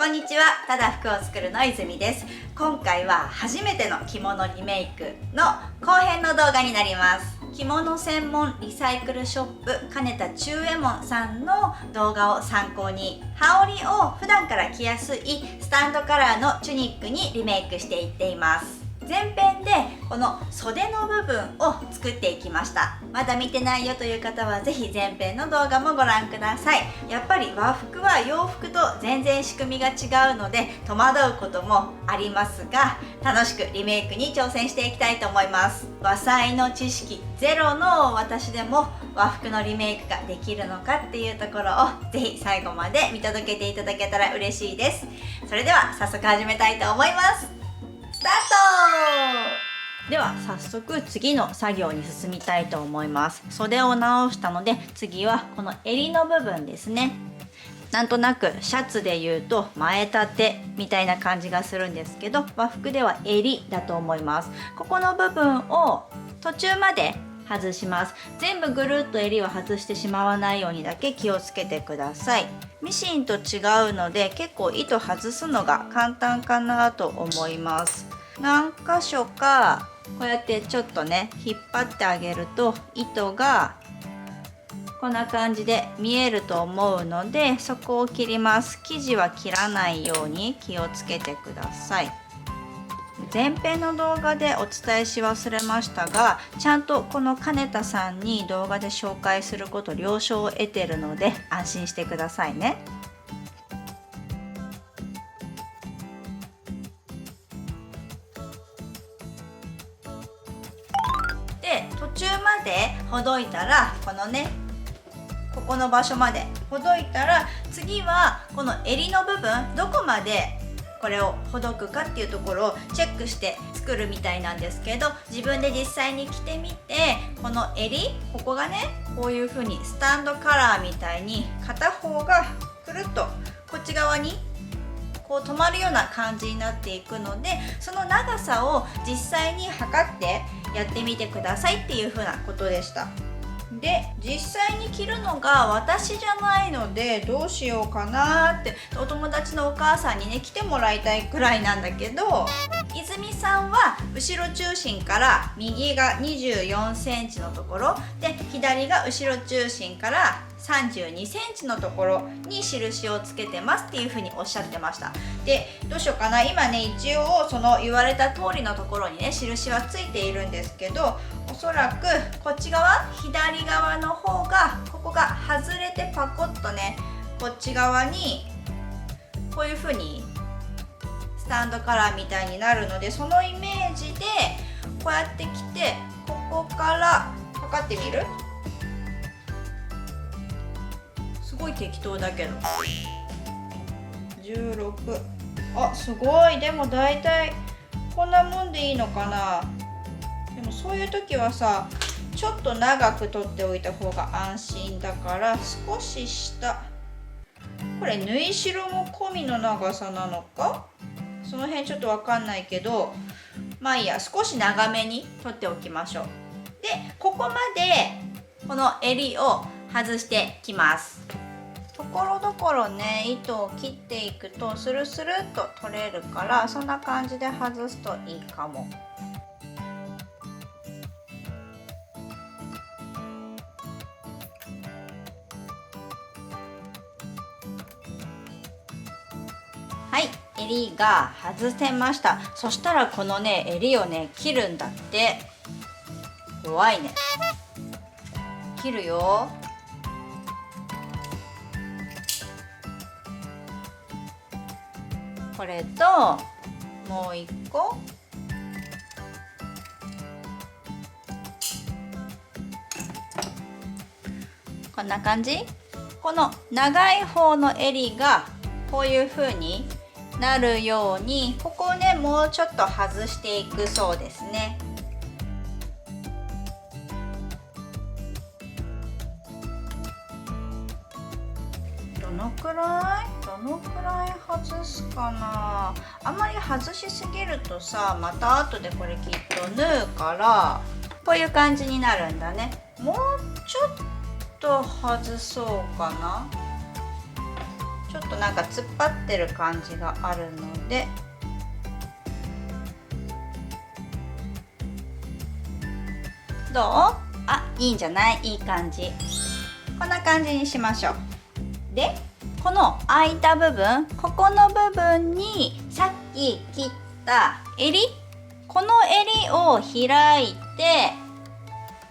こんにちは、ただ服を作るの泉です。今回は初めての着物リメイクの後編の動画になります。着物専門リサイクルショップ金田中右衛門さんの動画を参考に、羽織を普段から着やすいスタンドカラーのチュニックにリメイクしていっています。前編でこの袖の部分を作っていきました。まだ見てないよという方はぜひ前編の動画もご覧ください。やっぱり和服は洋服と全然仕組みが違うので戸惑うこともありますが、楽しくリメイクに挑戦していきたいと思います。和裁の知識ゼロの私でも和服のリメイクができるのかっていうところをぜひ最後まで見届けていただけたら嬉しいです。それでは早速始めたいと思います。スタート。では早速次の作業に進みたいと思います。袖を直したので次はこの襟の部分ですね。なんとなくシャツで言うと前立てみたいな感じがするんですけど、和服では襟だと思います。ここの部分を途中まで外します。全部ぐるっと襟を外してしまわないようにだけ気をつけてください。ミシンと違うので結構糸外すのが簡単かなと思います。何箇所かこうやってちょっとね引っ張ってあげると糸がこんな感じで見えると思うので、そこを切ります。生地は切らないように気をつけてください。前編の動画でお伝えし忘れましたが、ちゃんとこの金田さんに動画で紹介すること了承を得てるので安心してくださいね。で途中までほどいたらこのねここの場所までほどいたら、次はこの襟の部分どこまでこれをほどくかっていうところをチェックして作るみたいなんですけど、自分で実際に着てみてこの襟ここがねこういう風にスタンドカラーみたいに片方がくるっとこっち側にこう止まるような感じになっていくので、その長さを実際に測ってやってみてくださいっていう風なことでした。で実際に着るのが私じゃないのでどうしようかなってお友達のお母さんにね来てもらいたいくらいなんだけど、泉さんは後ろ中心から右が24センチのところで左が後ろ中心から32センチのところに印をつけてますっていう風におっしゃってました。でどうしようかな、今ね一応その言われた通りのところにね印はついているんですけど、おそらくこっち側左側の方がここが外れてパコッとねこっち側にこういう風にスタンドカラーみたいになるので、そのイメージでこうやってきてここから測ってみる。すごい適当だけど16、あすごい。でもだいたいこんなもんでいいのかな。でもそういう時はさちょっと長く取っておいた方が安心だから少し下、これ縫い代も込みの長さなのかその辺ちょっとわかんないけど、まあいいや、少し長めに取っておきましょう。でここまでこの襟を外してきます。ところどころね糸を切っていくとスルスルっと取れるから、そんな感じで外すといいかも。はい、襟が外せました。そしたらこのね襟をね切るんだって。怖いね。切るよ。これともう一個こんな感じ。この長い方の襟がこういう風になるように、ここをねもうちょっと外していくそうですね。どのくらい外すかな。あんまり外しすぎるとさまた後でこれきっと縫うからこういう感じになるんだね。もうちょっと外そうかな。ちょっとなんか突っ張ってる感じがあるので、どう？いいんじゃない？いい感じ。こんな感じにしましょう。で、この空いた部分、ここの部分にさっき切った襟、この襟を開いて、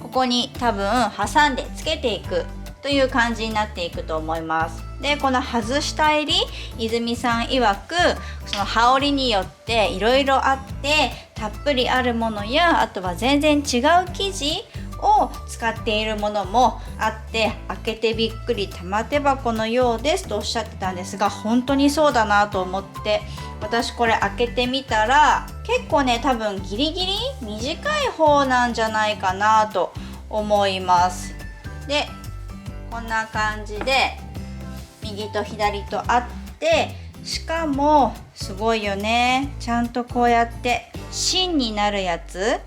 ここに多分挟んでつけていくという感じになっていくと思います。で、この外した襟、泉さん曰くその羽織によっていろいろあって、たっぷりあるものや、あとは全然違う生地を使っているものもあって、開けてびっくり玉手箱のようですとおっしゃってたんですが、本当にそうだなと思って、私これ開けてみたら結構ね、多分ギリギリ短い方なんじゃないかなと思います。で、こんな感じで右と左とあって、しかもすごいよね、ちゃんとこうやって芯になるやつ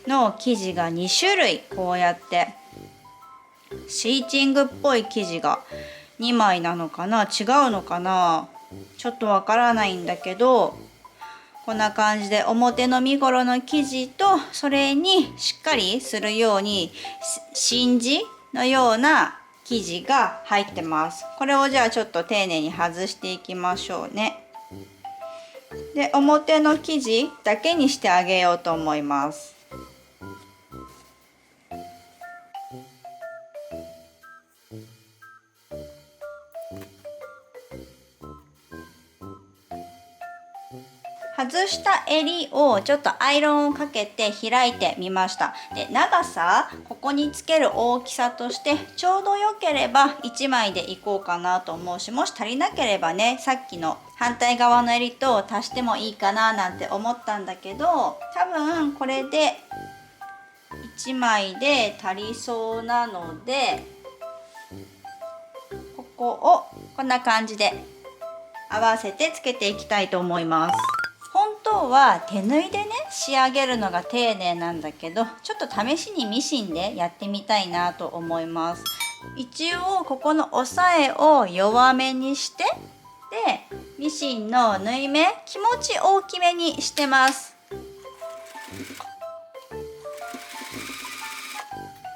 の生地が2種類、こうやってシーチングっぽい生地が2枚なのかな、違うのかな、ちょっとわからないんだけど、こんな感じで表の身ごろの生地とそれにしっかりするように芯地のような生地が入ってます。これをじゃあちょっと丁寧に外していきましょうね。で、表の生地だけにしてあげようと思います。外した襟をちょっとアイロンをかけて開いてみました。で、長さ、ここにつける大きさとしてちょうど良ければ1枚でいこうかなと思うし、もし足りなければね、さっきの反対側の襟と足してもいいかななんて思ったんだけど、多分これで1枚で足りそうなので、ここをこんな感じで合わせてつけていきたいと思います。本当は手縫いでね、仕上げるのが丁寧なんだけど、ちょっと試しにミシンでやってみたいなと思います。一応ここの押さえを弱めにして、でミシンの縫い目気持ち大きめにしてます。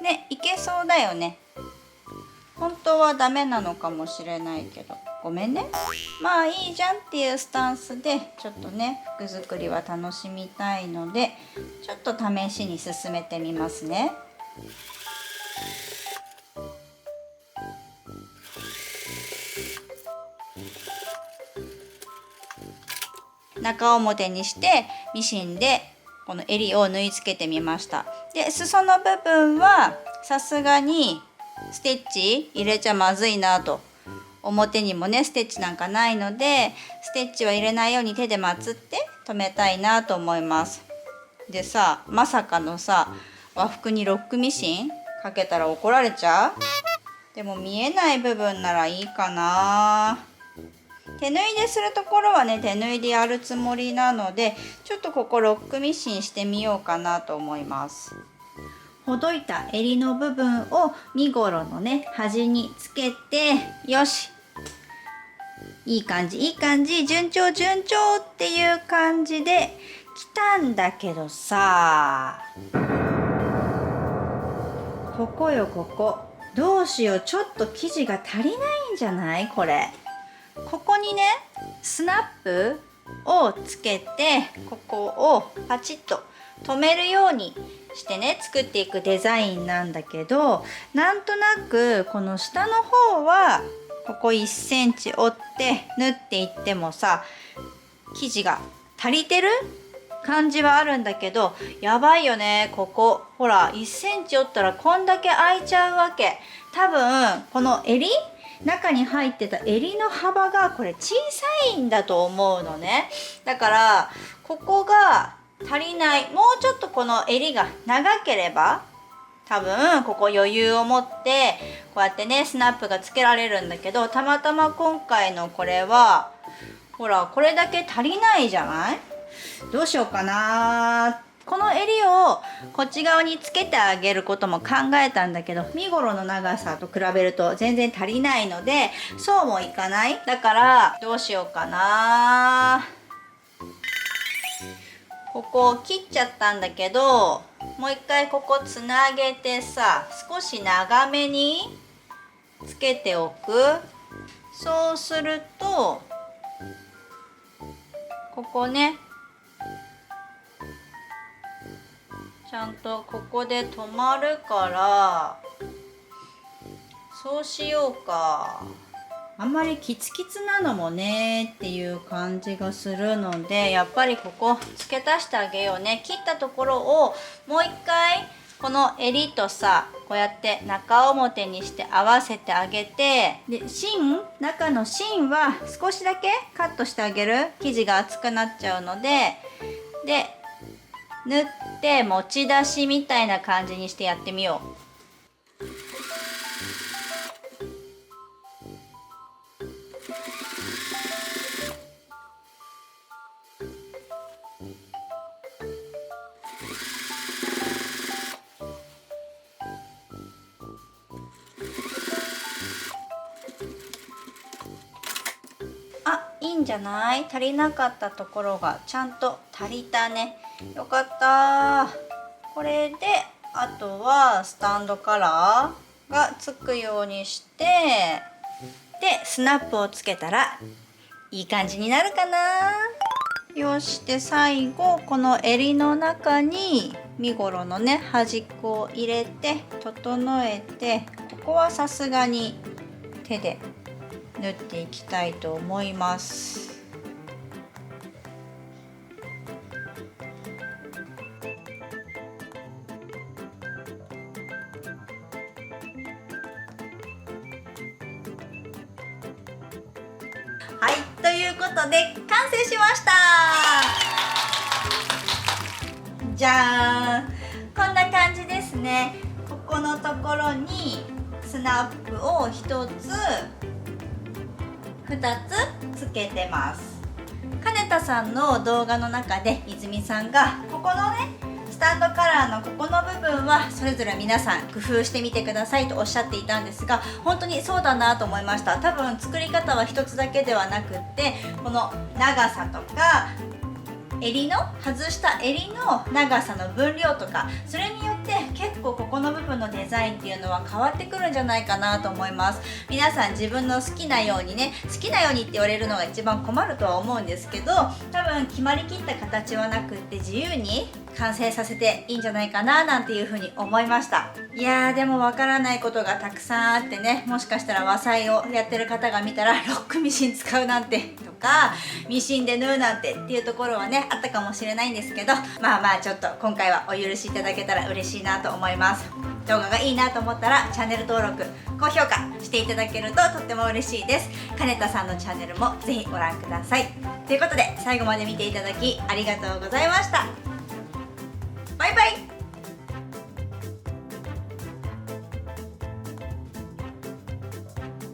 ね、いけそうだよね。本当はダメなのかもしれないけど、ごめんね。まあいいじゃんっていうスタンスで、ちょっとね、服作りは楽しみたいので、ちょっと試しに進めてみますね。中表にしてミシンでこの襟を縫い付けてみました。で、裾の部分はさすがにステッチ入れちゃまずいなと、表にもねステッチなんかないので、ステッチは入れないように手でまつって留めたいなと思います。でさ、まさかのさ、和服にロックミシンかけたら怒られちゃう？でも見えない部分ならいいかな。手縫いでするところはね、手縫いでやるつもりなので、ちょっとここロックミシンしてみようかなと思います。ほどいた襟の部分を身ごろのね端につけて、よし、いい感じいい感じ、順調順調っていう感じで来たんだけどさ、ここよここ、どうしよう、ちょっと生地が足りないんじゃない？これここにねスナップをつけて、ここをパチッと留めるようにしてね作っていくデザインなんだけど、なんとなくこの下の方はここ1センチ折って縫っていってもさ、生地が足りてる感じはあるんだけど、やばいよね。ここほら1センチ折ったらこんだけ開いちゃうわけ。多分この襟、中に入ってた襟の幅がこれ小さいんだと思うのね。だからここが足りない。もうちょっとこの襟が長ければ多分ここ余裕を持ってこうやってねスナップがつけられるんだけど、たまたま今回のこれはほらこれだけ足りないじゃない？どうしようかな。この襟をこっち側につけてあげることも考えたんだけど、身ごろの長さと比べると全然足りないので、そうもいかない。だからどうしようかな。ここ切っちゃったんだけど、もう一回ここつなげてさ、少し長めにつけておく。そうするとここね、ちゃんとここで止まるから、そうしようか。あんまりキツキツなのもねっていう感じがするので、やっぱりここ付け足してあげようね。切ったところをもう一回この襟とさ、こうやって中表にして合わせてあげて、で中の芯は少しだけカットしてあげる。生地が厚くなっちゃうので、縫って持ち出しみたいな感じにしてやってみよう。いいんじゃない？足りなかったところがちゃんと足りたね。よかった。これであとはスタンドカラーがつくようにして、でスナップをつけたらいい感じになるかな。よし、で最後この襟の中に身ごろのね端っこを入れて整えて、ここはさすがに手で縫っていきたいと思います。はい、ということで完成しました。じゃーん、こんな感じですね。ここのところにスナップを1つ2つつけてます。金田さんの動画の中で泉さんがここのねスタンドカラーのここの部分はそれぞれ皆さん工夫してみてくださいとおっしゃっていたんですが、本当にそうだなと思いました。多分作り方は一つだけではなくって、この長さとか襟の外した襟の長さの分量とか、それによって結構ここの部分のデザインっていうのは変わってくるんじゃないかなと思います。皆さん自分の好きなようにね、好きなようにって言われるのが一番困るとは思うんですけど、多分決まりきった形はなくって自由に完成させていいんじゃないかななんていうふうに思いました。いやー、でもわからないことがたくさんあってね、もしかしたら和裁をやってる方が見たらロックミシン使うなんてとか、ミシンで縫うなんてっていうところはねあったかもしれないんですけど、まあちょっと今回はお許しいただけたら嬉しいなと思います。動画がいいなと思ったらチャンネル登録、高評価していただけるととっても嬉しいです。金田さんのチャンネルもぜひご覧ください。ということで最後まで見ていただきありがとうございました。バイバイ。